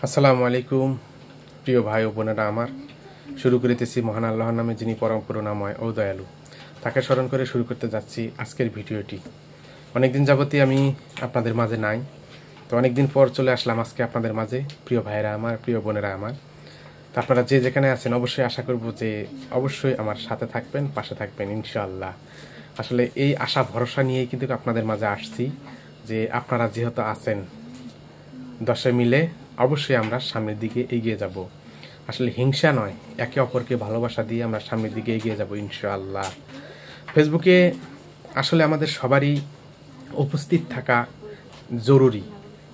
আসসালামু আলাইকুম প্রিয় ভাই ও বোনেরা আমার। শুরু করিতেছি মহান আল্লাহর নামে, যিনি পরম করুণাময় ও দয়ালু। তাকে স্মরণ করে শুরু করতে যাচ্ছি আজকের ভিডিওটি। অনেকদিন যাবতই আমি আপনাদের মাঝে নাই, তো অনেকদিন পর চলে আসলাম আজকে আপনাদের মাঝে। প্রিয় ভাইরা আমার, প্রিয় বোনেরা আমার, তো আপনারা যে যেখানে আছেন অবশ্যই আশা করব যে অবশ্যই আমার সাথে থাকবেন, পাশে থাকবেন ইনশাআল্লাহ। আসলে এই আশা ভরসা নিয়েই কিন্তু আপনাদের মাঝে আসছি যে আপনারা যেহেতু আছেন, দশে মিলে অবশ্যই আমরা সামনের দিকে এগিয়ে যাব। আসলে হিংসা নয়, একে অপরকে ভালোবাসা দিয়ে আমরা সামনের দিকে এগিয়ে যাব ইনশাআল্লাহ। ফেসবুকে আসলে আমাদের সবারই উপস্থিত থাকা জরুরি,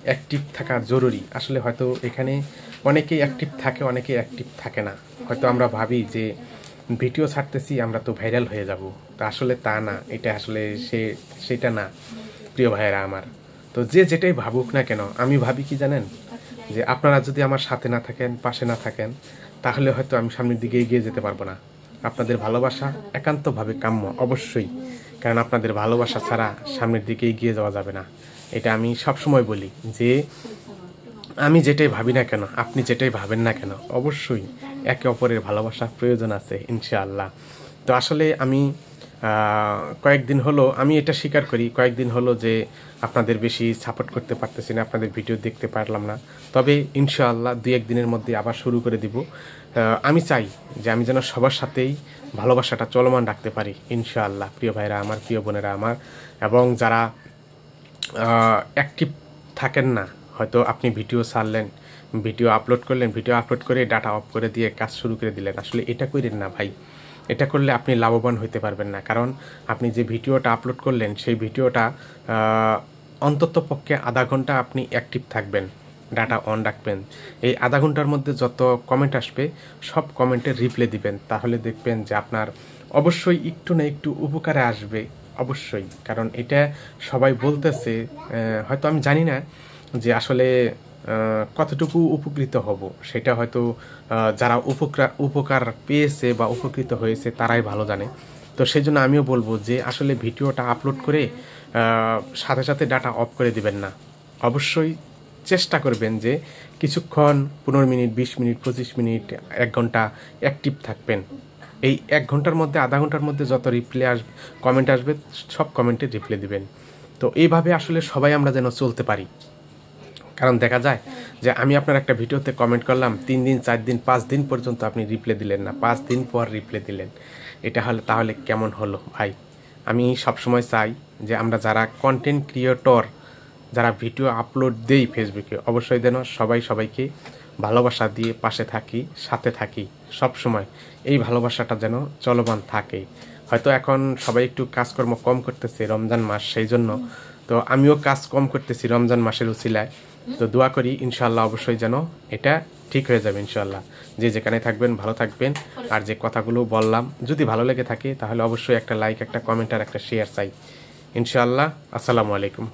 অ্যাক্টিভ থাকা জরুরি। আসলে হয়তো এখানে অনেকেই অ্যাক্টিভ থাকে, অনেকেই অ্যাক্টিভ থাকে না। হয়তো আমরা ভাবি যে ভিডিও ছাড়তেছি আমরা তো ভাইরাল হয়ে যাব, তো আসলে তা না, এটা আসলে সেটা না প্রিয় ভাইয়েরা আমার। তো যে যেটাই ভাবুক না কেন, আমি ভাবি কি জানেন, যে আপনারা যদি আমার সাথে না থাকেন, পাশে না থাকেন, তাহলে হয়তো আমি সামনের দিকে এগিয়ে যেতে পারবো না। আপনাদের ভালোবাসা একান্তভাবে কাম্য অবশ্যই, কারণ আপনাদের ভালোবাসা ছাড়া সামনের দিকে এগিয়ে যাওয়া যাবে না। এটা আমি সবসময় বলি যে আমি যেটাই ভাবি না কেন, আপনি যেটাই ভাবেন না কেন, অবশ্যই একে অপরের ভালোবাসা প্রয়োজন আছে ইনশাআল্লাহ। তো আসলে আমি কয়েকদিন হলো, আমি এটা স্বীকার করি, কয়েকদিন হলো যে আপনাদের বেশি সাপোর্ট করতে পারতেছি না, আপনাদের ভিডিও দেখতে পারলাম না। তবে ইনশাআল্লাহ 2-1 দিনের মধ্যে আবার শুরু করে দিব। আমি চাই যে আমি যেন সবার সাথেই ভালোবাসাটা চলমান রাখতে পারি ইনশাআল্লাহ। প্রিয় ভাইরা আমার, প্রিয় বোনেরা আমার, এবং যারা অ্যাক্টিভ থাকেন না, হয়তো আপনি ভিডিও ছাড়লেন, ভিডিও আপলোড করলেন, ভিডিও আপলোড করে ডাটা অফ করে দিয়ে কাজ শুরু করে দিলেন, আসলে এটা করেন না ভাই। এটা করলে আপনি লাভবান হতে পারবেন না। কারণ আপনি যে ভিডিওটা আপলোড করলেন, সেই ভিডিওটা অন্তত পক্ষে আধা ঘন্টা আপনি অ্যাক্টিভ থাকবেন, ডাটা অন রাখবেন। এই আধা ঘন্টার মধ্যে যত কমেন্ট আসবে সব কমেন্টের রিপ্লাই দিবেন, তাহলে দেখবেন যে আপনার অবশ্যই একটু না একটু উপকারে আসবে অবশ্যই। কারণ এটা সবাই বলতেছে, হয়তো আমি জানি না যে আসলে কতটুকু উপকৃত হব, সেটা হয়তো যারা উপকার পেয়েছে বা উপকৃত হয়েছে তারাই ভালো জানে। তো সেই জন্য আমিও বলবো যে আসলে ভিডিওটা আপলোড করে সাথে সাথে ডাটা অফ করে দিবেন না। অবশ্যই চেষ্টা করবেন যে কিছুক্ষণ 15 মিনিট, 20 মিনিট, 25 মিনিট, 1 ঘন্টা অ্যাক্টিভ থাকবেন। এই 1 ঘন্টার মধ্যে, আধা ঘন্টার মধ্যে যত রিপ্লাই আসবে, কমেন্ট আসবে, সব কমেন্টে রিপ্লাই দিবেন। তো এইভাবে আসলে সবাই আমরা যেন চলতে পারি। কারণ দেখা যায় যে আমি আপনার একটা ভিডিওতে কমেন্ট করলাম, 3 দিন, 4 দিন, 5 দিন পর্যন্ত আপনি রিপ্লাই দিলেন না, 5 দিন পর রিপ্লাই দিলেন। এটা হলে তাহলে কেমন হলো ভাই? আমি সবসময় চাই যে আমরা যারা কন্টেন্ট ক্রিয়েটর, যারা ভিডিও আপলোড দেই ফেসবুকে, অবশ্যই যেন সবাই সবাইকে ভালোবাসা দিয়ে পাশে থাকি, সাথে থাকি সব সময়। এই ভালোবাসাটা যেন চলমান থাকে। হয়তো এখন সবাই একটু কাজকর্ম কম করতেছে, রমজান মাস, সেই জন্য তো আমিও কাজ কম করতেছি রমজান মাসের উছিলায়। তো দোয়া করি ইনশাআল্লাহ অবশ্যই যেন এটা ঠিক হয়ে যাবে ইনশাআল্লাহ। যে যেখানে থাকবেন ভালো থাকবেন। আর যে কথাগুলো বললাম যদি ভালো লেগে থাকে তাহলে অবশ্যই একটা লাইক, একটা কমেন্ট আর একটা শেয়ার চাই ইনশাআল্লাহ। আসসালামু আলাইকুম।